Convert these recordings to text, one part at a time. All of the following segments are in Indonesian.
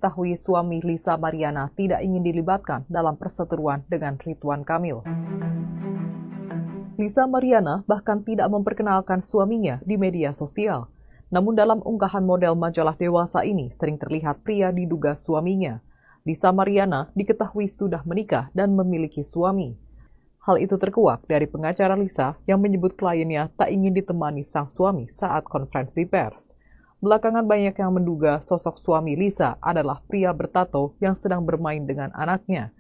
diketahui suami Lisa Mariana tidak ingin dilibatkan dalam perseteruan dengan Ridwan Kamil. Lisa Mariana bahkan tidak memperkenalkan suaminya di media sosial. Namun dalam unggahan model majalah dewasa ini sering terlihat pria diduga suaminya. Lisa Mariana diketahui sudah menikah dan memiliki suami. Hal itu terkuak dari pengacara Lisa yang menyebut kliennya tak ingin ditemani sang suami saat konferensi pers. Belakangan banyak yang menduga sosok suami Lisa adalah pria bertato yang sedang bermain dengan anaknya.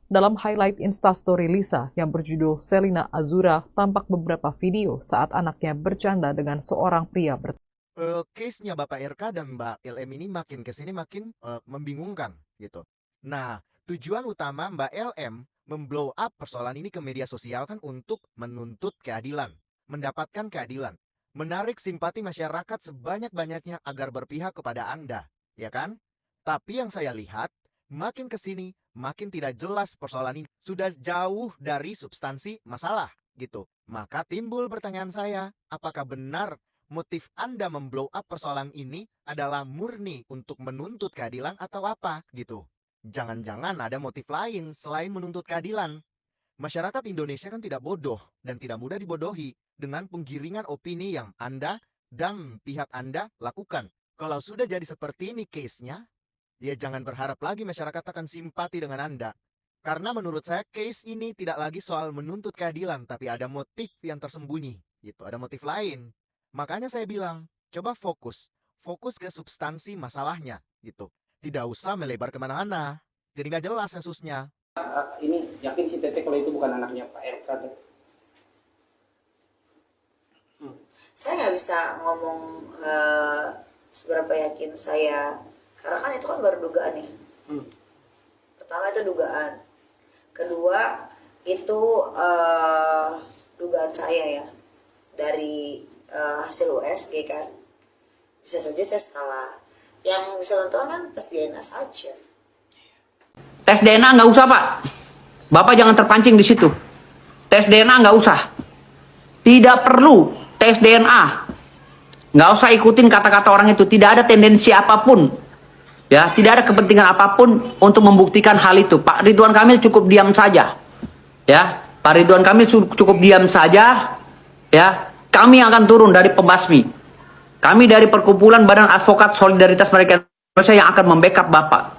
Dalam highlight Instastory Lisa yang berjudul Selina Azura, tampak beberapa video saat anaknya bercanda dengan seorang pria bertato. Case-nya Bapak RK dan Mbak LM ini makin kesini makin membingungkan gitu. Nah, tujuan utama Mbak LM memblow up persoalan ini ke media sosial kan untuk menuntut keadilan, mendapatkan keadilan, menarik simpati masyarakat sebanyak-banyaknya agar berpihak kepada Anda, ya kan? Tapi yang saya lihat, makin kesini makin tidak jelas persoalan ini, sudah jauh dari substansi masalah gitu. Maka timbul pertanyaan saya, apakah benar motif Anda memblow up persoalan ini adalah murni untuk menuntut keadilan atau apa gitu? Jangan-jangan ada motif lain selain menuntut keadilan. Masyarakat Indonesia kan tidak bodoh dan tidak mudah dibodohi dengan penggiringan opini yang Anda dan pihak Anda lakukan. Kalau sudah jadi seperti ini case-nya, ya jangan berharap lagi masyarakat akan simpati dengan Anda. Karena menurut saya case ini tidak lagi soal menuntut keadilan, tapi ada motif yang tersembunyi. Gitu, ada motif lain. Makanya saya bilang, coba fokus ke substansi masalahnya, gitu. Tidak usah melebar kemana-mana, jadi nggak jelas kasusnya. Ini yakin si Tete kalau itu bukan anaknya Pak RK kan? Saya nggak bisa ngomong seberapa yakin saya, karena kan itu kan baru dugaan ya. Pertama itu dugaan, kedua itu dugaan saya ya dari hasil USG kan, bisa saja saya salah. Yang bisa tentukan kan tes DNA saja. Tes DNA nggak usah, Pak. Bapak jangan terpancing di situ. Tes DNA nggak usah. Tidak perlu tes DNA. Nggak usah ikutin kata-kata orang itu. Tidak ada tendensi apapun. Ya, tidak ada kepentingan apapun untuk membuktikan hal itu. Pak Ridwan Kamil cukup diam saja. Ya, Pak Ridwan Kamil cukup diam saja. Ya, kami akan turun dari pembasmi. Kami dari Perkumpulan Badan Advokat Solidaritas Mereka Indonesia yang akan membackup Bapak.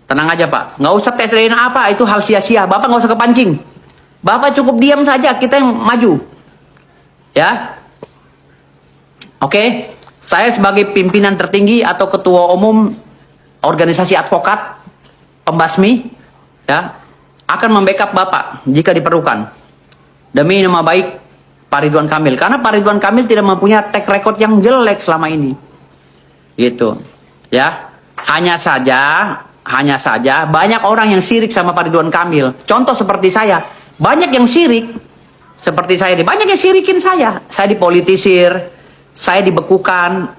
Tenang aja Pak, nggak usah tes DNA apa, itu hal sia-sia. Bapak nggak usah kepancing. Bapak cukup diam saja, kita yang maju. Ya, oke. Saya sebagai pimpinan tertinggi atau ketua umum organisasi advokat pembasmi, ya, akan membackup Bapak jika diperlukan demi nama baik Pak Ridwan Kamil, karena Pak Ridwan Kamil tidak mempunyai track record yang jelek selama ini, gitu, ya. Hanya saja banyak orang yang sirik sama Pak Ridwan Kamil. Contoh seperti saya, banyak yang sirik seperti saya, banyak yang sirikin saya dipolitisir, saya dibekukan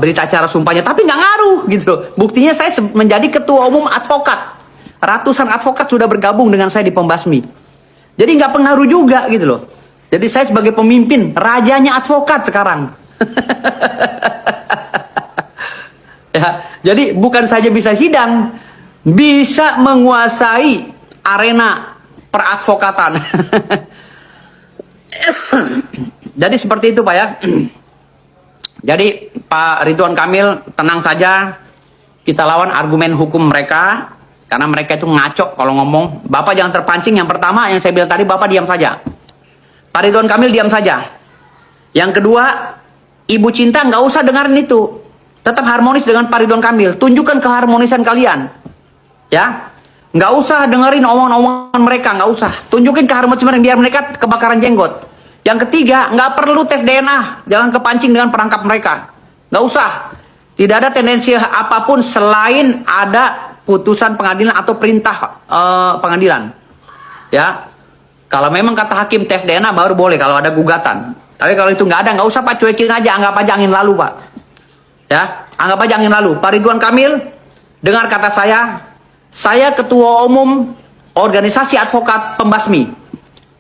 berita acara sumpahnya, tapi nggak ngaruh, gitu. Buktinya saya menjadi ketua umum advokat, ratusan advokat sudah bergabung dengan saya di Pembasmi, jadi nggak pengaruh juga, gitu loh. Jadi saya sebagai pemimpin, rajanya advokat sekarang. Ya, jadi bukan saja bisa sidang, bisa menguasai arena peradvokatan. Jadi seperti itu Pak ya. Jadi Pak Ridwan Kamil tenang saja, kita lawan argumen hukum mereka, karena mereka itu ngaco kalau ngomong. Bapak jangan terpancing. Yang pertama yang saya bilang tadi, Bapak diam saja. Pak Ridwan Kamil diam saja. Yang kedua, Ibu Cinta nggak usah dengerin itu. Tetap harmonis dengan Pak Ridwan Kamil. Tunjukkan keharmonisan kalian. Ya, nggak usah dengerin omongan-omongan mereka, nggak usah. Tunjukin keharmonisan mereka biar mereka kebakaran jenggot. Yang ketiga, nggak perlu tes DNA. Jangan kepancing dengan perangkap mereka. Nggak usah. Tidak ada tendensi apapun selain ada putusan pengadilan atau perintah pengadilan. Ya. Kalau memang kata hakim tes DNA baru boleh kalau ada gugatan. Tapi kalau itu nggak ada, nggak usah Pak, cuekin aja, anggap aja angin lalu Pak. Ya, anggap aja angin lalu. Pak Ridwan Kamil, dengar kata saya ketua umum organisasi advokat Pembasmi,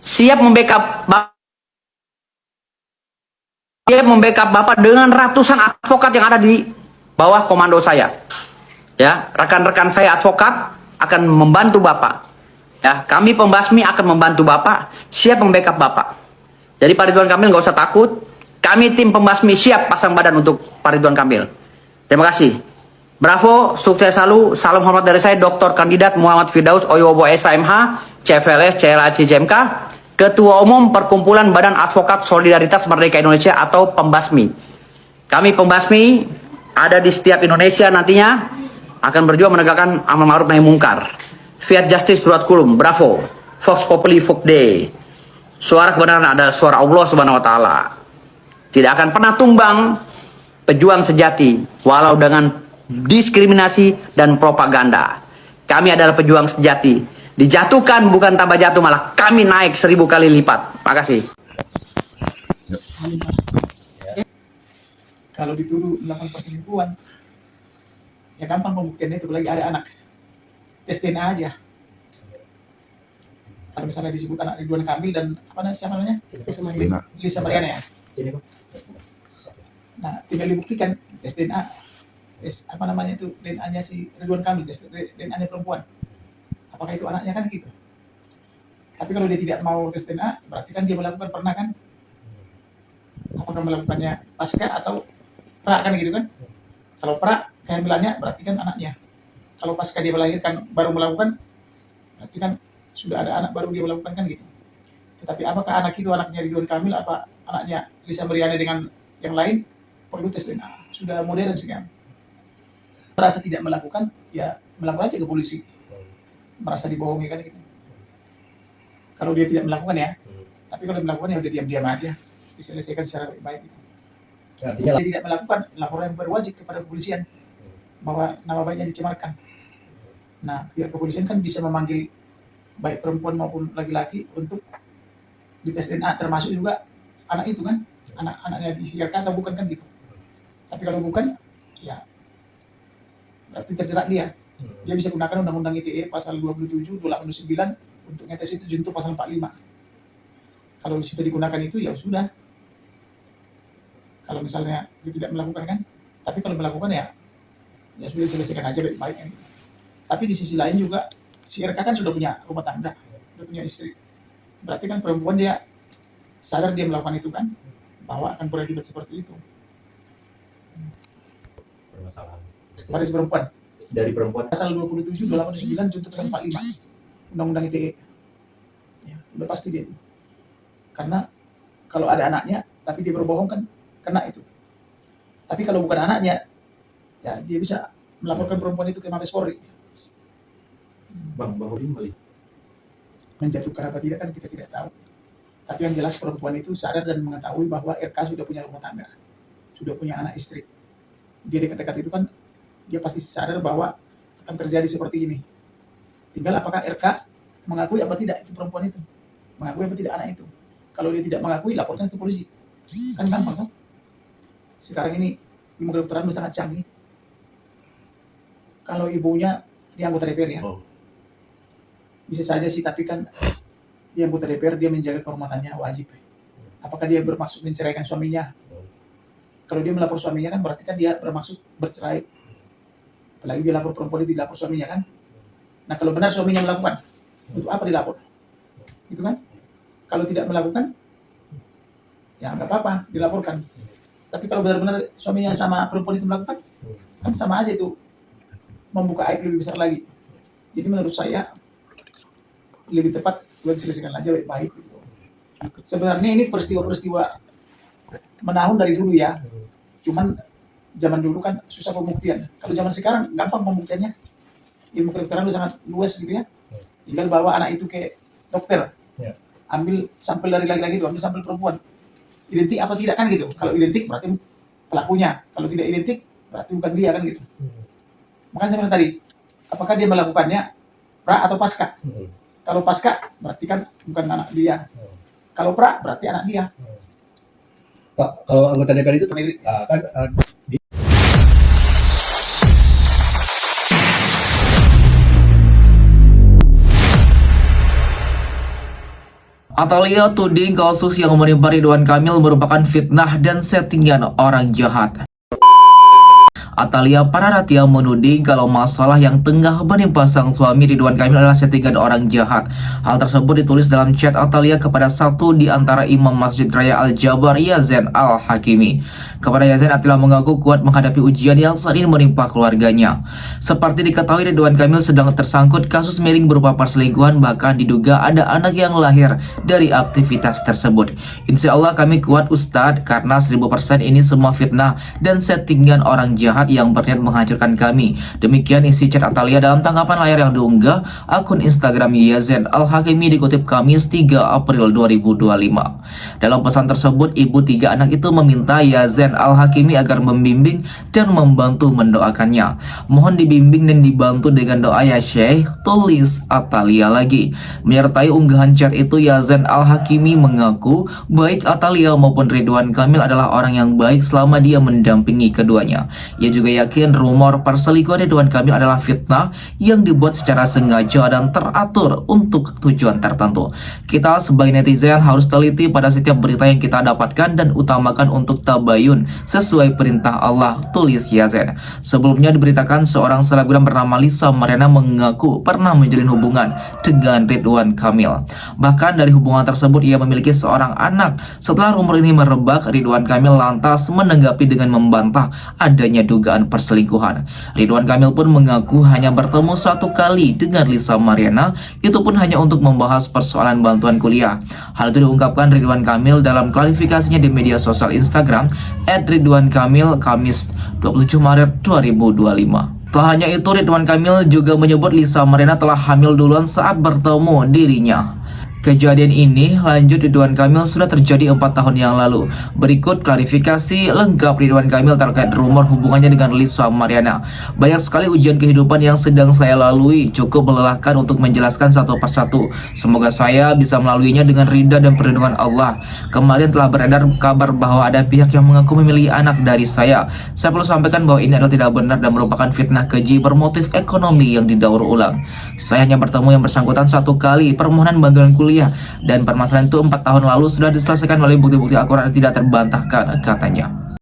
siap membackup Bapak dengan ratusan advokat yang ada di bawah komando saya. Ya, rekan-rekan saya advokat akan membantu Bapak. Ya, kami pembasmi akan membantu Bapak, siap membackup Bapak. Jadi Pak Ridwan Kamil nggak usah takut. Kami tim pembasmi siap pasang badan untuk Pak Ridwan Kamil. Terima kasih. Bravo, sukses selalu. Salam hormat dari saya, Dr. Kandidat Muhammad Firdaus Oyobo SMH, CFLS, CLAC, JMK, Ketua Umum Perkumpulan Badan Advokat Solidaritas Merdeka Indonesia atau Pembasmi. Kami pembasmi ada di setiap Indonesia nantinya akan berjuang menegakkan amal ma'ruf nahi mungkar. Fiat Justice Surat Kulum, bravo. Vox Populi Vox Dei. Suara kebenaran adalah suara Allah Subhanahu wa taala. Tidak akan pernah tumbang pejuang sejati walau dengan diskriminasi dan propaganda. Kami adalah pejuang sejati. Dijatuhkan bukan tambah jatuh, malah kami naik 1000 kali lipat. Makasih. Kalau dituduh melakukan perselingkuhan, ya gampang pembuktiannya itu, lagi ada anak. Tes DNA aja. Kalau misalnya disebut anak Ridwan Kamil dan siapa namanya? Lisa Mariana ya. Nah, tinggal dibuktikan tes DNA, tes itu DNA-nya si Ridwan Kamil, tes DNA-nya perempuan. Apakah itu anaknya kan gitu? Tapi kalau dia tidak mau tes DNA, berarti kan dia melakukan pernah kan? Apakah melakukannya pasca atau pra kan gitu kan? Kalau pra kehamilannya berarti kan anaknya. Kalau pasca dia melahirkan baru melakukan, berarti kan sudah ada anak baru dia melakukan kan gitu. Tetapi apakah anak itu anaknya Ridwan Kamil, apa anaknya Lisa Mariana dengan yang lain, perlu tes DNA. Sudah modern sekarang. Merasa tidak melakukan, ya melapor aja ke polisi. Merasa dibohongi kan gitu. Kalau dia tidak melakukan ya, tapi kalau melakukan ya udah diam-diam aja, diselesaikan secara baik-baik. Gitu. Artinya dia tidak melakukan, laporan berwajib kepada kepolisian bahwa nama baiknya dicemarkan. Nah, pihak kepolisian kan bisa memanggil baik perempuan maupun laki-laki untuk dites DNA, termasuk juga anak itu kan, anak-anaknya disiarkan atau bukan kan gitu. Tapi kalau bukan, ya berarti terjerat dia. Dia bisa gunakan Undang-Undang ITE pasal 27, 289 untuk ngetes itu junto pasal 45. Kalau sudah digunakan itu ya sudah. Kalau misalnya dia tidak melakukan kan, tapi kalau melakukan ya sudah diselesaikan aja baik-baik kan. Tapi di sisi lain juga si RK kan sudah punya rumah tangga, sudah punya istri. Berarti kan perempuan dia sadar dia melakukan itu kan, bahwa akan berakibat seperti itu. Permasalahan. Waris perempuan. Dari perempuan. Pasal 27, 289 junto pasal 45 Undang-Undang ITE. Ya, udah pasti dia itu. Karena kalau ada anaknya, tapi dia berbohong kan, kena itu. Tapi kalau bukan anaknya, ya dia bisa melaporkan perempuan itu ke Mabes Polri. Bang Udin melihat. Menjatuhkan apa tidak kan kita tidak tahu. Tapi yang jelas perempuan itu sadar dan mengetahui bahwa RK sudah punya rumah tangga, sudah punya anak istri. Dia dekat-dekat itu kan, dia pasti sadar bahwa akan terjadi seperti ini. Tinggal apakah RK mengakui apa tidak itu perempuan itu, mengakui apa tidak anak itu. Kalau dia tidak mengakui, laporkan ke polisi. Kan gampang kan? Sekarang ini ilmu kedokteran sangat canggih. Kalau ibunya dia anggota DPR ya, bisa saja sih, tapi kan dia anggota DPR, dia menjaga kehormatannya wajib. Apakah dia bermaksud menceraikan suaminya? Kalau dia melapor suaminya kan berarti kan dia bermaksud bercerai. Apalagi dia lapor perempuan itu, dilapor suaminya kan. Nah kalau benar suaminya melakukan, untuk apa dilapor? Gitu kan? Kalau tidak melakukan, ya nggak apa-apa dilaporkan. Tapi kalau benar-benar suaminya sama perempuan itu melakukan, kan sama aja itu membuka aib lebih besar lagi. Jadi menurut saya lebih tepat buat diselesaikan aja baik-baik. Sebenarnya ini peristiwa-peristiwa menahun dari dulu ya. Cuman zaman dulu kan susah pembuktian. Kalau zaman sekarang gampang pembuktiannya. Ilmu kedokteran itu sangat luas gitu ya. Tinggal bawa anak itu ke dokter. Ambil sampel dari laki-laki itu, ambil sampel perempuan. Identik apa tidak kan gitu. Kalau identik berarti pelakunya. Kalau tidak identik berarti bukan dia kan gitu. Makanya saya bilang tadi, apakah dia melakukannya pra atau pasca? Kalau pasca berarti kan bukan anak dia. Kalau pra berarti anak dia. Pak, kalau anggota DPR itu kan Atalia tuding kasus yang menimpa Ridwan Kamil merupakan fitnah dan settingan orang jahat. Atalia Pararatia menuding kalau masalah yang tengah menimpa sang suami Ridwan Kamil adalah settingan orang jahat. Hal tersebut ditulis dalam chat Atalia kepada satu di antara imam Masjid Raya Al-Jabar, Yazen Al-Hakimi. Kepada Yazen, Atalia mengaku kuat menghadapi ujian yang saat ini menimpa keluarganya. Seperti diketahui, Ridwan Kamil sedang tersangkut kasus miring berupa perselingkuhan, bahkan diduga ada anak yang lahir dari aktivitas tersebut. Insya Allah kami kuat Ustadz, karena 1000% ini semua fitnah dan settingan orang jahat yang berniat menghancurkan kami. Demikian isi chat Atalia dalam tanggapan layar yang diunggah akun Instagram Yazen Al-Hakimi dikutip Kamis 3 April 2025. Dalam pesan tersebut, ibu 3 anak itu meminta Yazen Al-Hakimi agar membimbing dan membantu mendoakannya. Mohon dibimbing dan dibantu dengan doa ya Syekh, tulis Atalia lagi. Menyertai unggahan chat itu, Yazen Al-Hakimi mengaku baik Atalia maupun Ridwan Kamil adalah orang yang baik selama dia mendampingi keduanya. Ia juga yakin rumor perselingkuhan Ridwan Kamil adalah fitnah yang dibuat secara sengaja dan teratur untuk tujuan tertentu. Kita sebagai netizen harus teliti pada setiap berita yang kita dapatkan dan utamakan untuk tabayun sesuai perintah Allah, tulis Yazen. Sebelumnya diberitakan seorang selebgram bernama Lisa Mariana mengaku pernah menjalin hubungan dengan Ridwan Kamil. Bahkan dari hubungan tersebut ia memiliki seorang anak. Setelah rumor ini merebak, Ridwan Kamil lantas menanggapi dengan membantah adanya dugaan perselingkuhan. Ridwan Kamil pun mengaku hanya bertemu 1 kali dengan Lisa Mariana, itu pun hanya untuk membahas persoalan bantuan kuliah. Hal itu diungkapkan Ridwan Kamil dalam klarifikasinya di media sosial Instagram @RidwanKamil Kamis 27 Maret 2025. Tak hanya itu, Ridwan Kamil juga menyebut Lisa Mariana telah hamil duluan saat bertemu dirinya. Kejadian ini lanjut Ridwan Kamil sudah terjadi 4 tahun yang lalu. Berikut klarifikasi lengkap Ridwan Kamil terkait rumor hubungannya dengan Lisa Mariana. Banyak sekali ujian kehidupan yang sedang saya lalui, cukup melelahkan untuk menjelaskan satu persatu. Semoga saya bisa melaluinya dengan ridha dan perlindungan Allah. Kemarin telah beredar kabar bahwa ada pihak yang mengaku memilih anak dari saya. Saya perlu sampaikan bahwa ini adalah tidak benar dan merupakan fitnah keji bermotif ekonomi yang didaur ulang. Saya hanya bertemu yang bersangkutan 1 kali, permohonan bantuan kuliah, dan permasalahan itu 4 tahun lalu sudah diselesaikan melalui bukti-bukti akurat dan tidak terbantahkan, katanya.